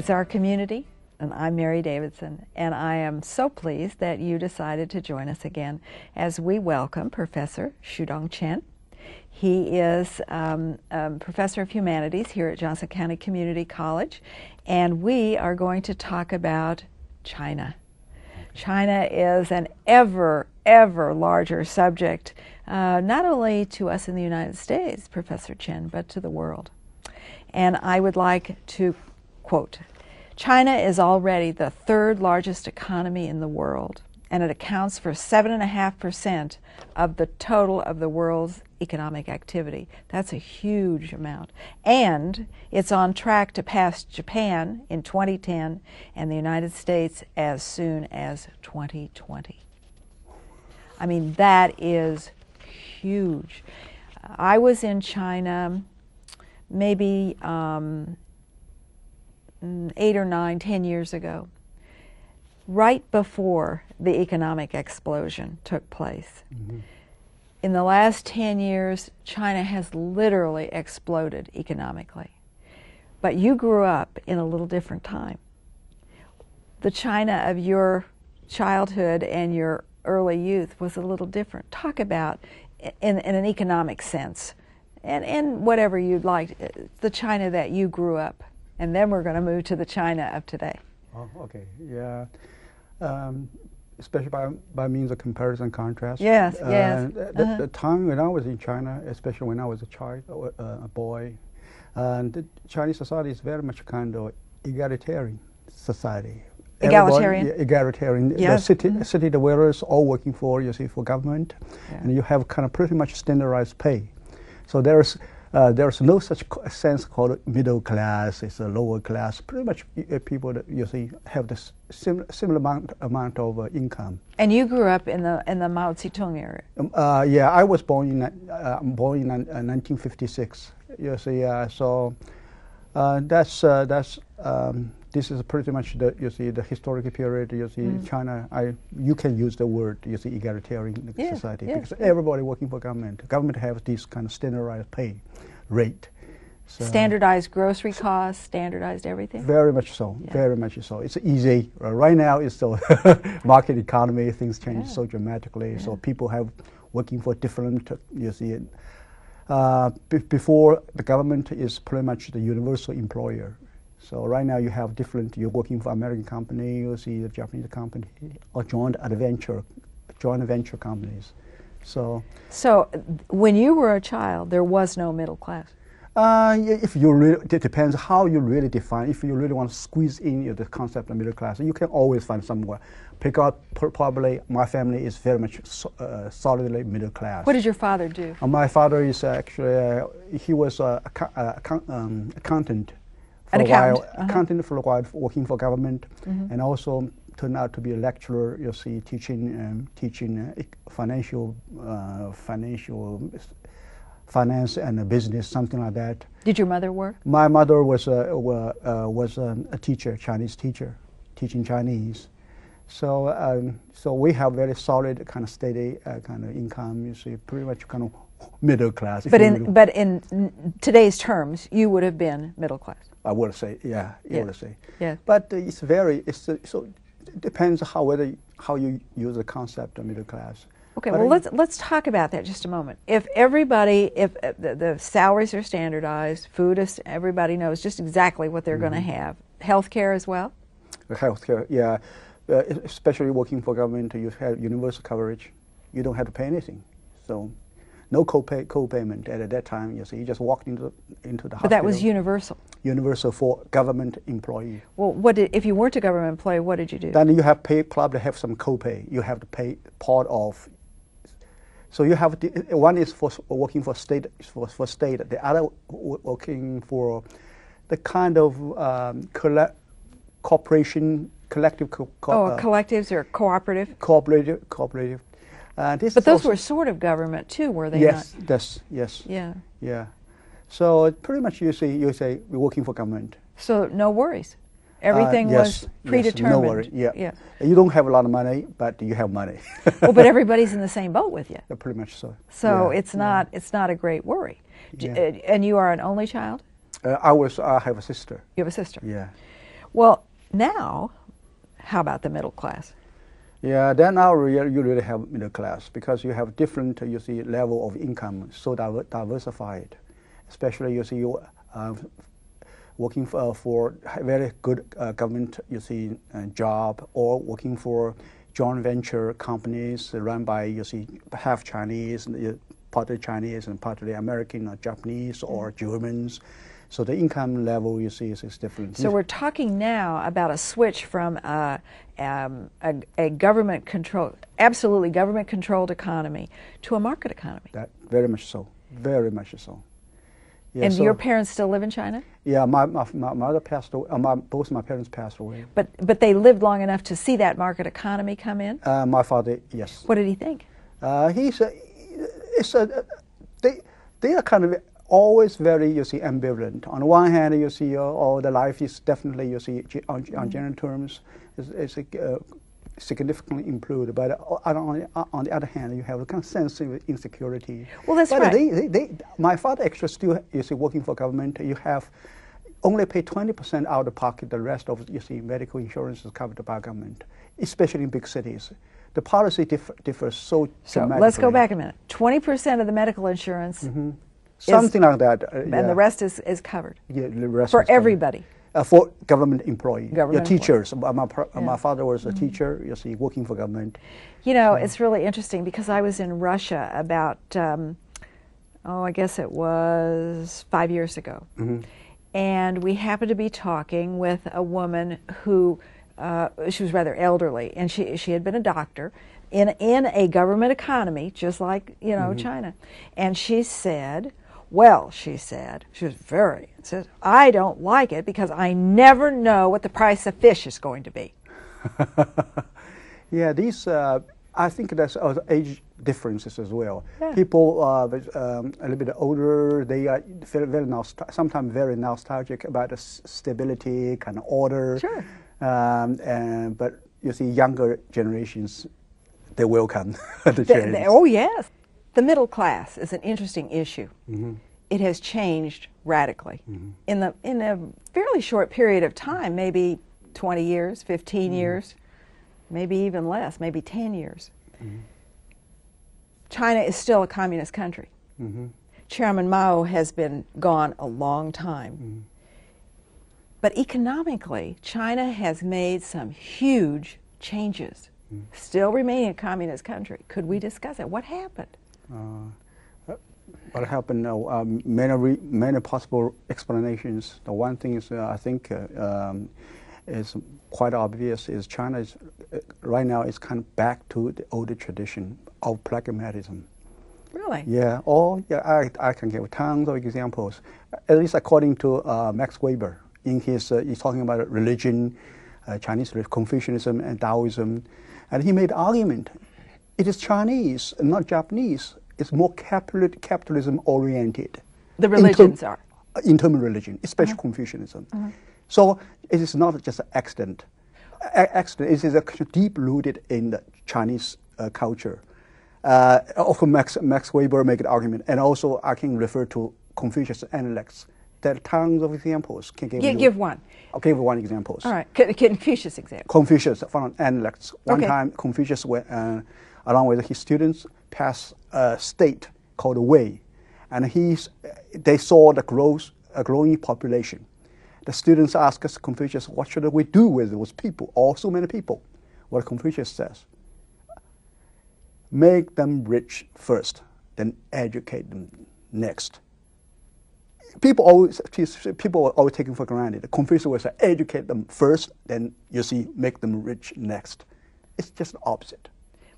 It's our community, and I'm Mary Davidson, and I am so pleased that you decided to join us again as we welcome Professor Shudong Chen. He is Professor of Humanities here at Johnson County Community College, and we are going to talk about China. China is an ever larger subject, not only to us in the United States, Professor Chen, but to the world. And I would like to quote, "China is already the third largest economy in the world, and it accounts for 7.5% of the total of the world's economic activity." That's a huge amount. And it's on track to pass Japan in 2010 and the United States as soon as 2020. I mean, that is huge. I was in China maybe 8 or 9, 10 years ago, right before the economic explosion took place. Mm-hmm. In the last 10 years, China has literally exploded economically. But you grew up in a little different time. The China of your childhood and your early youth was a little different. Talk about, in an economic sense, and whatever you'd like, the China that you grew up. And then we're going to move to the China of today. Oh, okay, yeah. Especially by means of comparison and contrast. Yes, yes. The time when I was in China, especially when I was a child, a boy, the Chinese society is very much kind of egalitarian society. Egalitarian? Egalitarian. Yes. The city dwellers all working for, you see, for government, yeah. And you have kind of pretty much standardized pay. So there's no such sense called middle class. It's a lower class. Pretty much people that you see have the similar amount of income. And you grew up in the Mao Zedong area. Yeah, I was born in 1956. You see, so this is pretty much the historical period. You see, China. You can use the word egalitarian society because everybody working for government. Government have this kind of standardized pay rate. So standardized grocery costs, standardized everything? Very much so, very much so. It's easy. Right now it's the market economy, things change so dramatically, so people have working for different, before the government is pretty much the universal employer. So right now you have different, you're working for American company, you see the Japanese company, or joint venture companies. So when you were a child, there was no middle class. If you really, it depends how you really define. If you really want to squeeze in the concept of middle class, you can always find somewhere. Pick out probably my family is very much solidly middle class. What did your father do? My father is actually he was accountant. Accountant for a while, working for government, and also turned out to be a lecturer. You see, teaching finance and business, something like that. Did your mother work? My mother was a teacher, Chinese teacher, teaching Chinese. So so we have very solid kind of steady kind of income. You see, pretty much kind of middle class. But in today's terms, you would have been middle class. I would say, yeah, I would say. Yeah. But so it depends how you use the concept of middle class. Okay, but well let's talk about that just a moment. If the salaries are standardized, food is, everybody knows just exactly what they're going to have. Healthcare as well? Healthcare, yeah. Especially working for government, you have universal coverage. You don't have to pay anything. So no co-payment at that time. You see, you just walked into the hospital. But that was universal. Universal for government employee. Well, if you weren't a government employee, what did you do? Then you have probably have some co-pay. You have to pay part of. So you have one is for working for state, the other working for the kind of corporation, collective. Collectives or cooperative. Cooperative. But those were sort of government too, were they not? Yes. Yeah. So pretty much you say we're working for government. So no worries. Everything was predetermined. No worries. Yeah. You don't have a lot of money, but you have money. Well, but everybody's in the same boat with you. Yeah, pretty much so. So it's not a great worry. And you are an only child? I have a sister. You have a sister. Yeah. Well, now, how about the middle class? Yeah, then now you really have middle class because you have different, you see, level of income, so diversified. Especially, you see, you working for a very good government, you see, job, or working for joint venture companies run by, you see, half Chinese, partly Chinese and partly American or Japanese or Germans. So the income level, you see, is different. So we're talking now about a switch from a government-controlled, absolutely government-controlled economy to a market economy. That very much so, very much so. Yeah, and so your parents still live in China? Yeah, my mother passed away. Both my parents passed away. But they lived long enough to see that market economy come in? My father, yes. What did he think? They are kind of always very, you see, ambivalent. On the one hand, you see, the life is definitely, you see, on general terms, is significantly improved. But on the other hand, you have a kind of sense of insecurity. Well, that's right. My father actually still, you see, working for government. You have only pay 20% out of pocket. The rest of, you see, medical insurance is covered by government, especially in big cities. The policy differs so dramatically. Let's go back a minute. 20% of the medical insurance. Something like that. And the rest is covered. Yeah, the rest for is covered. Everybody. For government employee. Government teachers. My father was a teacher, you see, working for government. You know, it's really interesting because I was in Russia about, I guess it was 5 years ago. And we happened to be talking with a woman who, she was rather elderly, and she had been a doctor in a government economy, just like, you know, China. And she said, well, she said, she was says, I don't like it because I never know what the price of fish is going to be. Yeah, these, I think there's age differences as well. Yeah. People a little bit older, they are sometimes very nostalgic about the stability, kind of order. Sure. But you see, younger generations, they welcome the change. Oh, yes. The middle class is an interesting issue. It has changed radically in a fairly short period of time, maybe 20 years, 15 years, maybe even less, maybe 10 years. China is still a communist country. Chairman Mao has been gone a long time. But economically, China has made some huge changes, still remaining a communist country. Could we discuss it? What happened? What happened? Many possible explanations. The one thing is, I think, is quite obvious. Is China is right now is kind of back to the older tradition of pragmatism. Really? Yeah. I can give tons of examples. At least according to Max Weber, in his he's talking about religion, Chinese Confucianism and Taoism, and he made the argument. It is Chinese, not Japanese. It's more capitalism oriented. The religions are. In terms of religion, especially Confucianism. So it is not just an accident. It is deep rooted in the Chinese culture. Also, Max Weber made an argument, and also I can refer to Confucius analects. There are tons of examples. Give one. I'll give one example. All right, Confucius example. Confucius from analects. One time, Confucius went, along with his students, passed a state called Wei, and they saw the growing population. The students asked us, Confucius, what should we do with those people, so many people? What Confucius says, make them rich first, then educate them next. People are always taken for granted. Confucius will say, educate them first, then you see, make them rich next. It's just the opposite.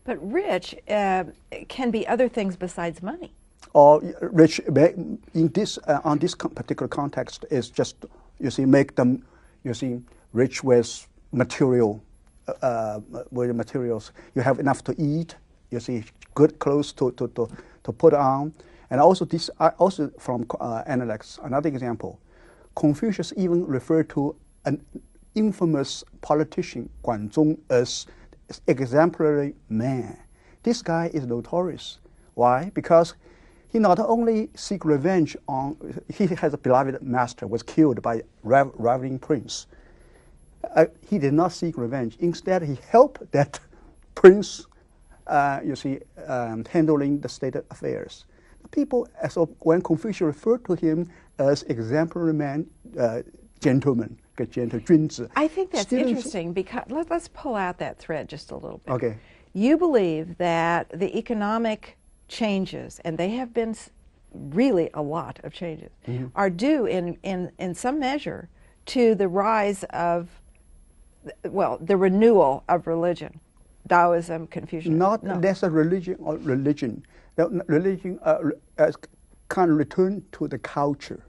But rich can be other things besides money. Or rich in this on this particular context is just, you see, make them, you see, rich with materials. You have enough to eat. You see, good clothes to put on. And also this, also from analects, another example, Confucius even referred to an infamous politician, Guanzong, as exemplary man. This guy is notorious. Why? Because he not only seek revenge on, he has a beloved master, was killed by rivaling prince. he did not seek revenge. Instead, he helped that prince, handling the state affairs. People, when Confucius referred to him as exemplary man, gentleman, I think that's interesting because let's pull out that thread just a little bit. Okay. You believe that the economic changes, and they have been really a lot of changes, are due in some measure to the rise of, well, the renewal of religion, Taoism, Confucianism. Not necessarily religion. Religion can return to the culture.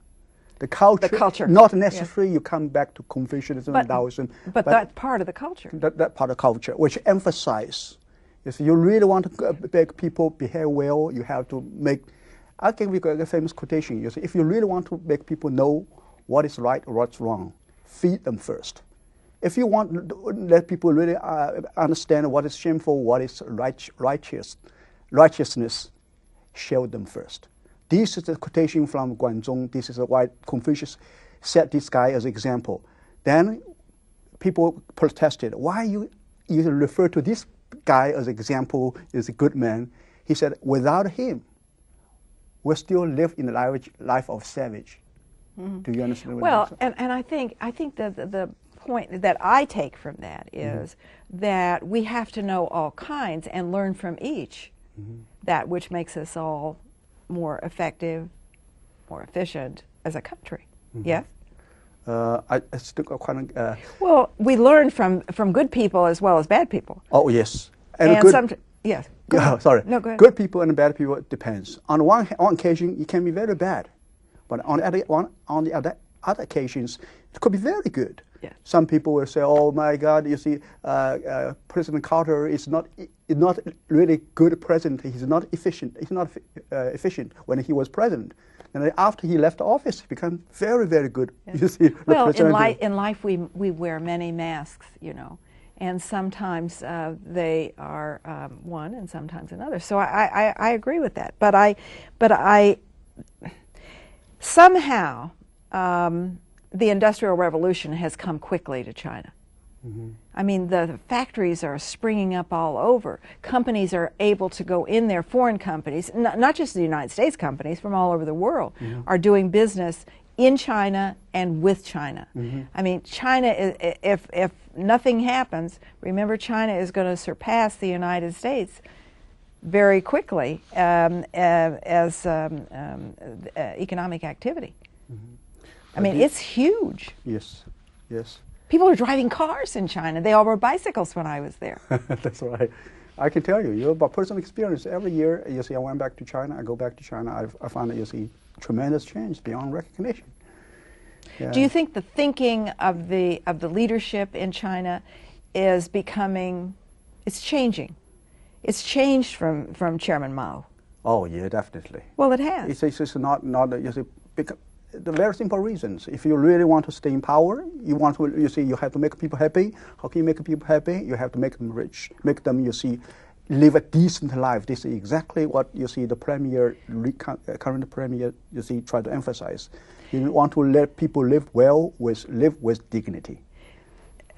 The culture. Not necessarily you come back to Confucianism and Taoism. But that's part of the culture. That part of culture, which emphasize, if you really want to make people behave well, you have to make, I'll give you a famous quotation. You see, if you really want to make people know what is right or what's wrong, feed them first. If you want to let people really understand what is shameful, what is righteousness, show them first. This is a quotation from Guanzhong. This is why Confucius set this guy as an example. Then people protested. Why you refer to this guy as an example, as a good man? He said, without him, we still live in the life of savage. Do you understand what I'm saying? And I think that the point that I take from that is that we have to know all kinds and learn from each, that which makes us all more effective, more efficient as a country. Yes? I still quite. Well, we learn from good people as well as bad people. Oh yes, yes. Sorry. No, go ahead. Good people and bad people, it depends. On one occasion, it can be very bad, but on the other occasions, it could be very good. Yes. Some people will say, "Oh my God, you see, President Carter is not really good president. He's not efficient. He's not efficient when he was president." And after he left office, he became very, very good. Yes. You see, well, in life we wear many masks, you know, and sometimes they are one, and sometimes another. So I agree with that. But I somehow. The Industrial Revolution has come quickly to China. I mean, the factories are springing up all over. Companies are able to go in there, foreign companies, not just the United States companies, from all over the world, are doing business in China and with China. I mean, China, if nothing happens, remember China is going to surpass the United States very quickly as economic activity. I mean, it's huge. Yes, yes. People are driving cars in China. They all rode bicycles when I was there. That's right. I can tell you, by personal experience, every year, you see, I went back to China, I go back to China, I found that, you see, tremendous change beyond recognition. Yeah. Do you think the thinking of the leadership in China is becoming, it's changing? It's changed from Chairman Mao. Oh, yeah, definitely. Well, it has. It's not you see, the very simple reasons. If you really want to stay in power, you have to make people happy. How can you make people happy? You have to make them rich, make them, live a decent life. This is exactly what the current premier, try to emphasize. You want to let people live well, live with dignity.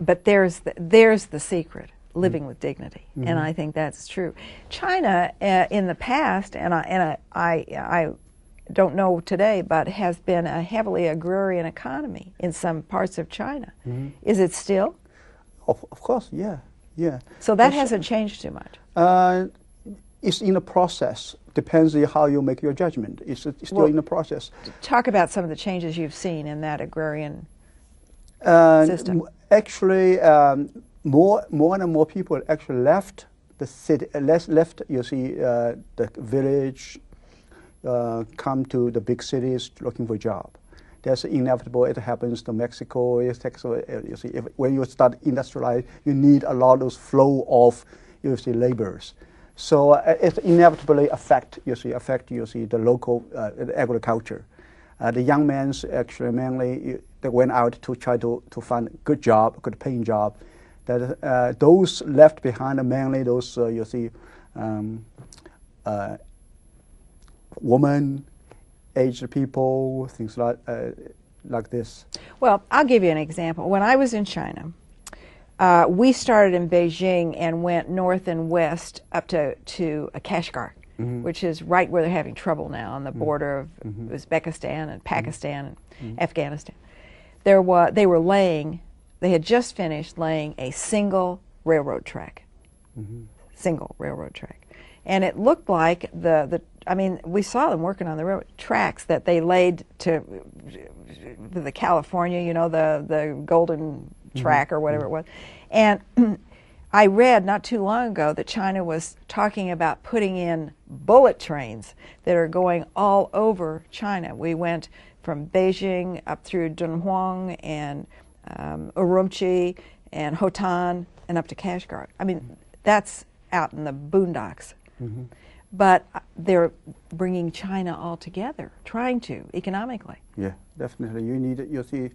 But there's the secret. Living with dignity, and I think that's true. China, in the past, and I don't know today, but has been a heavily agrarian economy in some parts of China. Is it still? Of course, yeah. So that hasn't changed too much. It's in the process. Depends on how you make your judgment. It's still in the process. Talk about some of the changes you've seen in that agrarian system. Actually, more and more people actually left the city, left the village, come to the big cities looking for a job. That's inevitable. It happens to Mexico. When you start industrialize, you need a lot of those flow of laborers. So it inevitably affect the local agriculture. The young men actually mainly they went out to try to find a good job, good paying job. That those left behind are mainly those women, aged people, things like this. Well, I'll give you an example. When I was in China, We started in Beijing and went north and west up to Kashgar, which is right where they're having trouble now on the border of Uzbekistan and Pakistan and Afghanistan. They had just finished laying a single railroad track. Single railroad track. And it looked like we saw them working on the railroad tracks that they laid to the California, you know, the golden track or whatever it was. And I read not too long ago that China was talking about putting in bullet trains that are going all over China. We went from Beijing up through Dunhuang and Urumqi and Hotan and up to Kashgar. I mean, that's out in the boondocks. But they're bringing China all together, trying to, economically. Yeah, definitely. You see,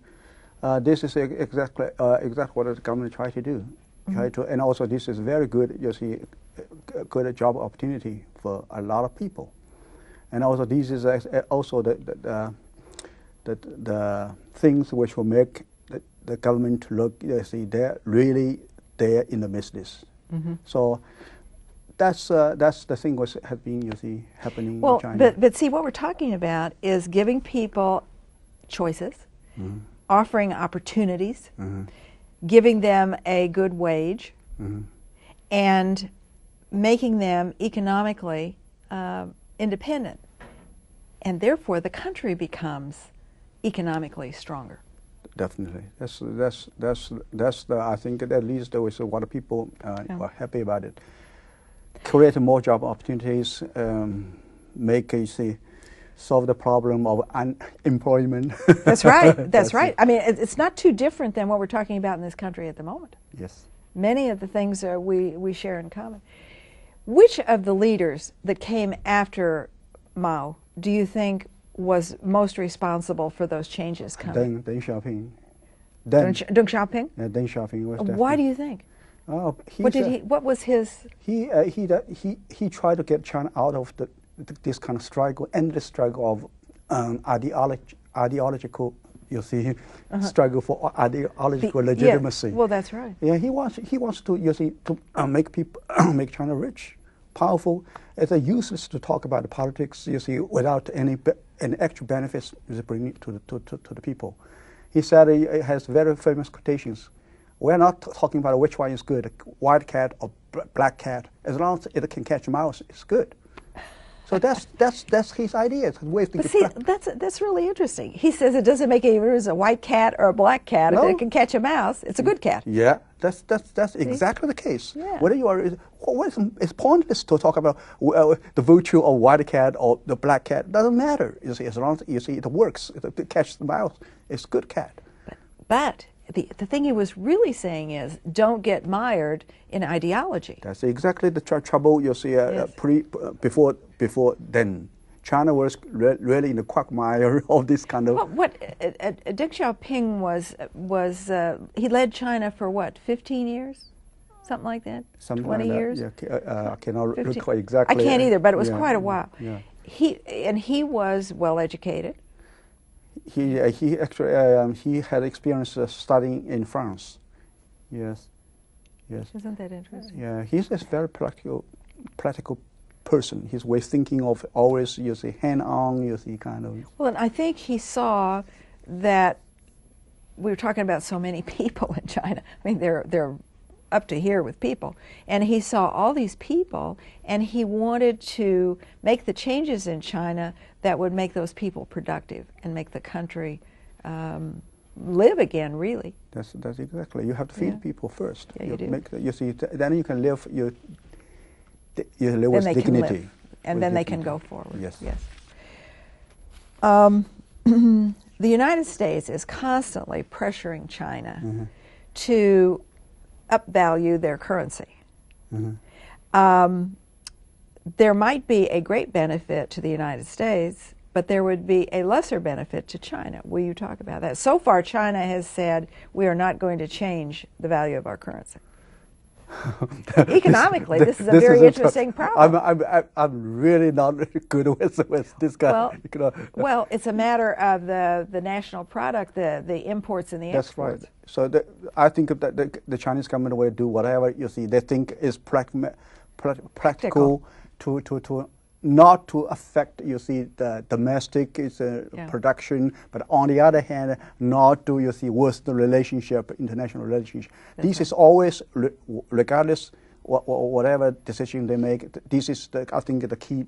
this is exactly what the government try to do. And also this is very good, you see, good job opportunity for a lot of people. And also this is also the things which will make the government look, you see, they're really there in the business. So that's the thing which has been, you see, happening in China. But see, what we're talking about is giving people choices, offering opportunities, giving them a good wage, and making them economically independent. And therefore, the country becomes economically stronger. Definitely, that's the, I think at least there was a lot of people are happy about it. Create more job opportunities, make, you see, solve the problem of unemployment. That's right. That's right. I mean, it's not too different than what we're talking about in this country at the moment. Yes. Many of the things we share in common. Which of the leaders that came after Mao do you think was most responsible for those changes coming? Deng Xiaoping. Deng Xiaoping? Yeah, Deng Xiaoping was definitely. Why do you think? What was his? He tried to get China out of this kind of struggle, endless struggle of ideological, you see, struggle for ideological legitimacy. Yeah, well, that's right. Yeah, he wants to, you see, to make people, make China rich, powerful. It's useless to talk about the politics, you see, without any actual benefits to bring it to the people. He said, he has very famous quotations. We're not talking about which one is good, white cat or black cat. As long as it can catch a mouse, it's good. So that's his idea. But see, that's really interesting. He says it doesn't make any difference a white cat or a black cat. No. If it can catch a mouse, it's a good cat. Yeah, that's exactly the case. Yeah. Whether you are, it's pointless to talk about the virtue of white cat or the black cat. It doesn't matter. You see, as long as you see it works, it catches the mouse, it's a good cat. But the thing he was really saying is, don't get mired in ideology. That's exactly the trouble you see before then. China was really in the quagmire of this kind of... Deng Xiaoping was he led China for what, 15 years? Something like that? 20 years? Yeah, I cannot recall exactly. I can't either, but it was quite a while. Yeah. He was well educated. He actually he had experience studying in France. Yes. Isn't that interesting? Yeah, he's a very practical person. His way of thinking of always, you see, hand-on, you see, kind of. Well, and I think he saw that we were talking about so many people in China. I mean, they're up to here with people, and he saw all these people, and he wanted to make the changes in China that would make those people productive and make the country live again. Really, that's exactly. You have to feed people first. Yeah, you do. You see, then you can live. You live with dignity, and then they can go forward. Yes. The United States is constantly pressuring China to upvalue their currency. There might be a great benefit to the United States, but there would be a lesser benefit to China. Will you talk about that? So far, China has said we are not going to change the value of our currency. Economically, this is a very interesting problem. I'm really not good with this kind. Well, it's a matter of the national product, the imports and the exports. That's right. So I think that the Chinese government will do whatever they think is practical to not to affect the domestic production, but on the other hand, not to worsen the relationship, international relationship. This is always, regardless whatever decision they make. This is I think the key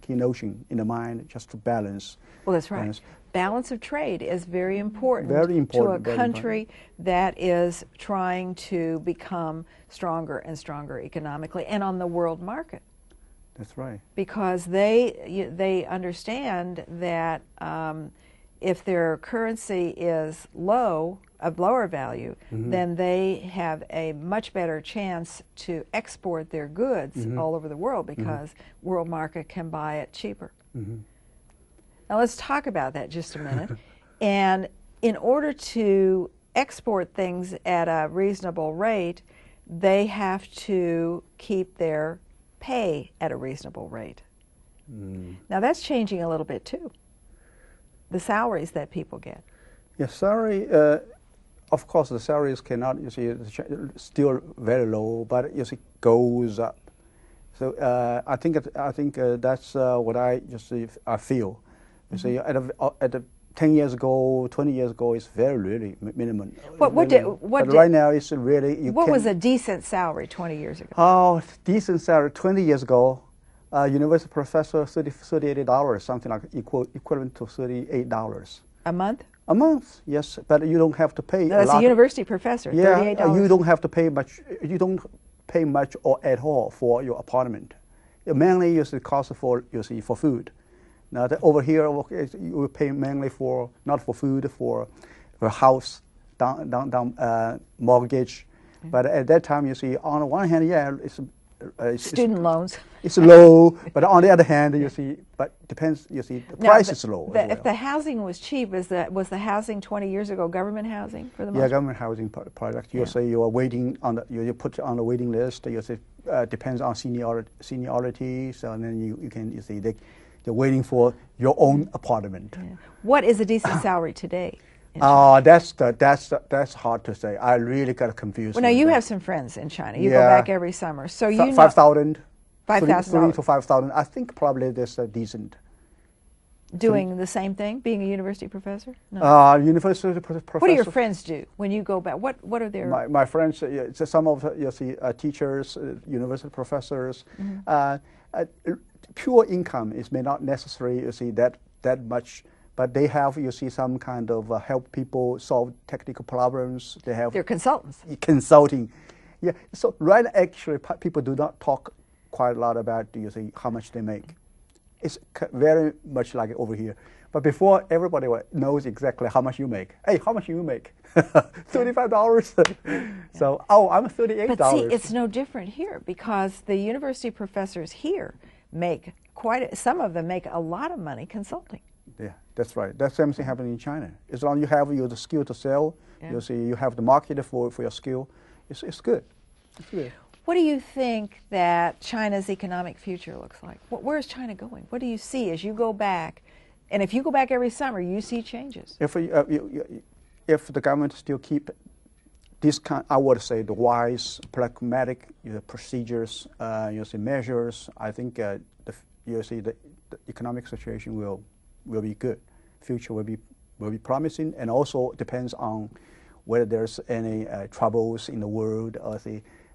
notion in the mind, just to balance. Well, that's right. Balance of trade is very important, to a country that is trying to become stronger and stronger economically and on the world market. That's right. Because they understand that if their currency is of lower value, then they have a much better chance to export their goods all over the world because world market can buy it cheaper. Now let's talk about that just a minute. And in order to export things at a reasonable rate, they have to keep their pay at a reasonable rate. Now that's changing a little bit too. The salaries that people get. Yeah, salary. Of course, the salaries cannot. Still very low, but goes up. So I think that's what I feel. At 10 years ago, 20 years ago, it's really minimum. But right now, it's really. What was a decent salary 20 years ago? Oh, decent salary 20 years ago, university professor $38, something like equivalent to $38 a month. A month, yes, but you don't have to pay. No, that's a university professor. Yeah, $38. You don't have to pay much. You don't pay much or at all for your apartment. Mainly, the cost for food. Now over here, you pay mainly not for food, for house, mortgage. But at that time, on the one hand, it's student loans. It's low, but on the other hand, but depends. The price is low. If the housing was cheap, was the housing 20 years ago government housing for the most part? Government housing product. You say you are waiting on you put on the waiting list. You say depends on seniority. So then you can they're waiting for your own apartment. Yeah. What is a decent salary today? That's hard to say. I really got confused. Well, now you have some friends in China. You go back every summer, so you know 5,000. $5,000 to 5,000. I think probably this decent. Doing the same thing, being a university professor? No. University professor. What do your friends do when you go back? What are their? My friends, some of teachers, university professors. Pure income may not necessarily that much. But they have, some kind of help people solve technical problems. They're consultants. Consulting, yeah. So actually, people do not talk quite a lot about how much they make. It's very much like over here. But before, everybody knows exactly how much you make. Hey, how much you make? $35. So, I'm $38. But see, it's no different here because the university professors here make some of them make a lot of money consulting. Yeah, that's right. That same thing happening in China. As long as you have the skill to sell, you have the market for your skill, it's good. It's good. What do you think that China's economic future looks like? Where is China going? What do you see as you go back? And if you go back every summer, you see changes. If the government still keep this kind, I would say the wise, pragmatic procedures, measures, I think the economic situation will be good. Future will be promising, and also depends on whether there's any troubles in the world or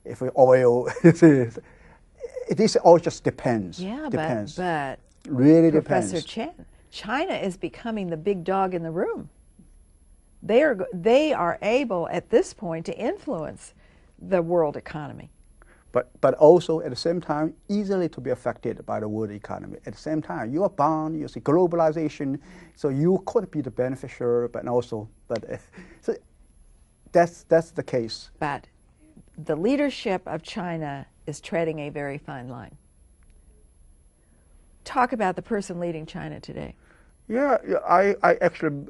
if oil. This all just depends. Yeah, depends. But really Professor depends. Chen, China is becoming the big dog in the room. They are able at this point to influence the world economy. But also at the same time, easily to be affected by the world economy. At the same time, you are bound, you see globalization, so you could be the beneficiary, so that's the case. But the leadership of China is treading a very fine line. Talk about the person leading China today. Yeah, I actually,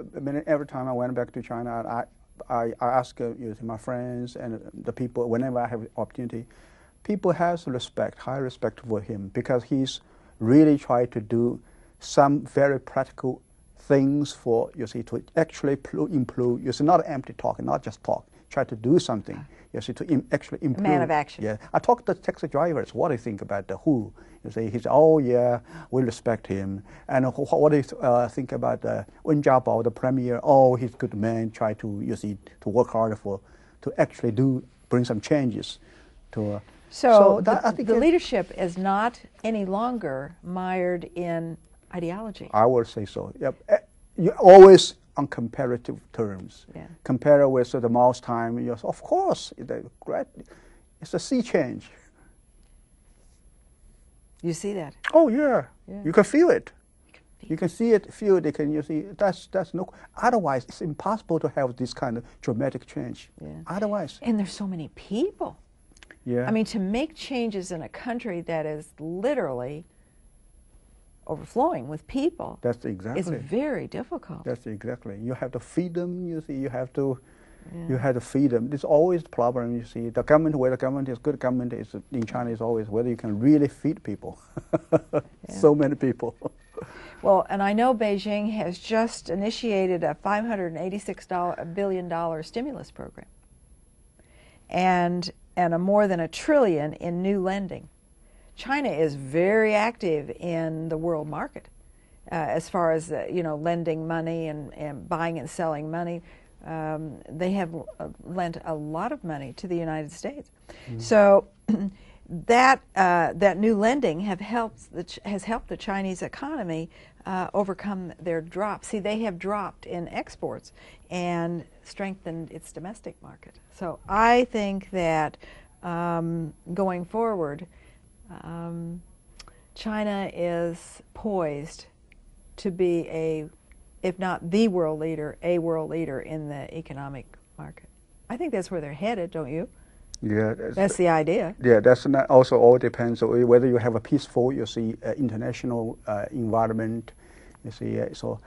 every time I went back to China, I ask my friends and the people whenever I have opportunity, people has respect, high respect for him because he's really tried to do some very practical things for to actually improve. Not empty talk, not just talk. Try to do something. Actually improve. A man of action. Yeah, I talked to taxi drivers. What do you think about the who? He said, oh yeah, we respect him. And what do you think about the Wen Jiabao, the premier? Oh, he's a good man. Try to to work harder to actually bring some changes to. So I think the leadership is not any longer mired in ideology. I would say so. Yep. You always on comparative terms. Yeah. Compare with the Mao's time. Of course, it's a sea change. You see that? Oh yeah. You can feel it. You can see it, feel it. That's no. Otherwise, it's impossible to have this kind of dramatic change. Yeah. Otherwise. And there's so many people. Yeah. I mean, to make changes in a country that is literally overflowing with people. That's exactly. It's very difficult. That's exactly. You have to feed them. You have to. Yeah. You have to feed them. It's always the problem. The government, whether the government is good government, is in China is always whether you can really feed people. Yeah. So many people. Well, and I know Beijing has just initiated a $586 billion stimulus program, and a more than $1 trillion in new lending. China is very active in the world market as far as lending money and buying and selling money. They have lent a lot of money to the United States. Mm-hmm. So that new lending has helped the Chinese economy overcome their drop. See, they have dropped in exports and strengthened its domestic market. So I think that going forward, China is poised to be if not the world leader, a world leader in the economic market. I think that's where they're headed, don't you? Yeah, that's the idea. Yeah, that's not also all depends on whether you have a peaceful, international environment. So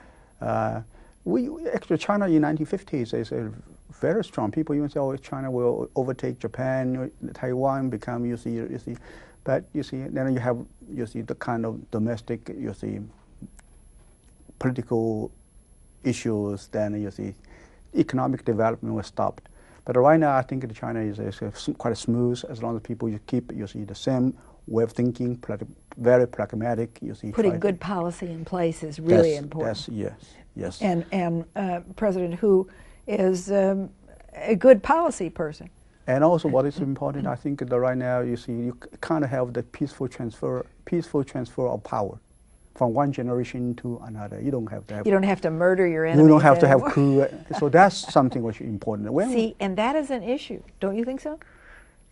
we actually China in 1950s is very strong. People even say, "Oh, China will overtake Japan, Taiwan become but then you have the kind of domestic political issues. Then economic development was stopped. But right now, I think China is quite smooth as long as people keep the same way of thinking, very pragmatic. Putting good policy in place is really important. Yes. And President Hu is a good policy person. And also, what is important, I think that right now you kind of have the peaceful transfer of power from one generation to another. You don't have to have. You don't have to murder your enemies. You don't have to anymore. have coup. So that's something which is important. See, and that is an issue. Don't you think so?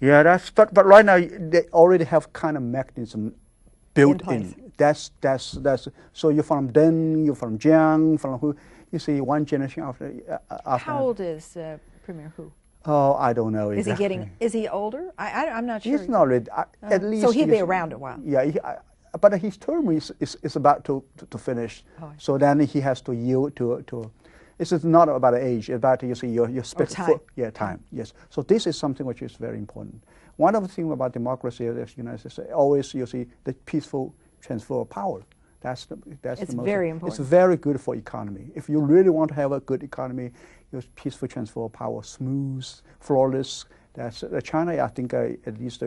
Yeah, but right now they already have kind of mechanism built in. That's so you're from Deng, you're from Jiang, from who? One generation after. How old is Premier Hu? Oh, I don't know. Is exactly. Is he older? I'm not sure. He's not really. At least. So he'll be around a while. Yeah, but his term is about to finish. Oh, so then he has to yield to. This is not about age. It's about your time. Time. Yes. So this is something which is very important. One of the things about democracy is always the peaceful transfer of power. That's the most very important. It's very good for economy. If you really want to have a good economy, your peaceful transfer of power, smooth, flawless. That's China. I think at least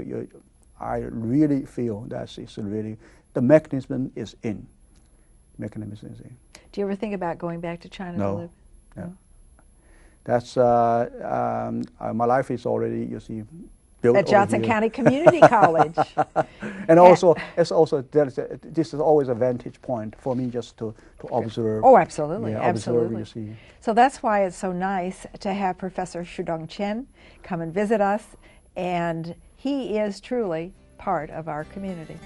I really feel that it's really the mechanism is in. Mechanism is in. Do you ever think about going back to China to live? No. That's my life is already built at Johnson County Community College. And also, this is always a vantage point for me just to observe. Oh, absolutely, yeah, absolutely. Observe, So that's why it's so nice to have Professor Shudong Chen come and visit us, and he is truly part of our community,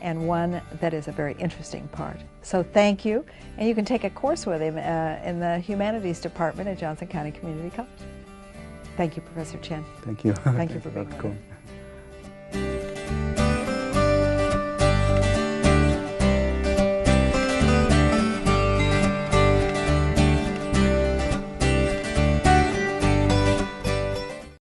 and one that is a very interesting part. So thank you, and you can take a course with him in the Humanities Department at Johnson County Community College. Thank you, Professor Chen. Thank you. Thank you for being with us.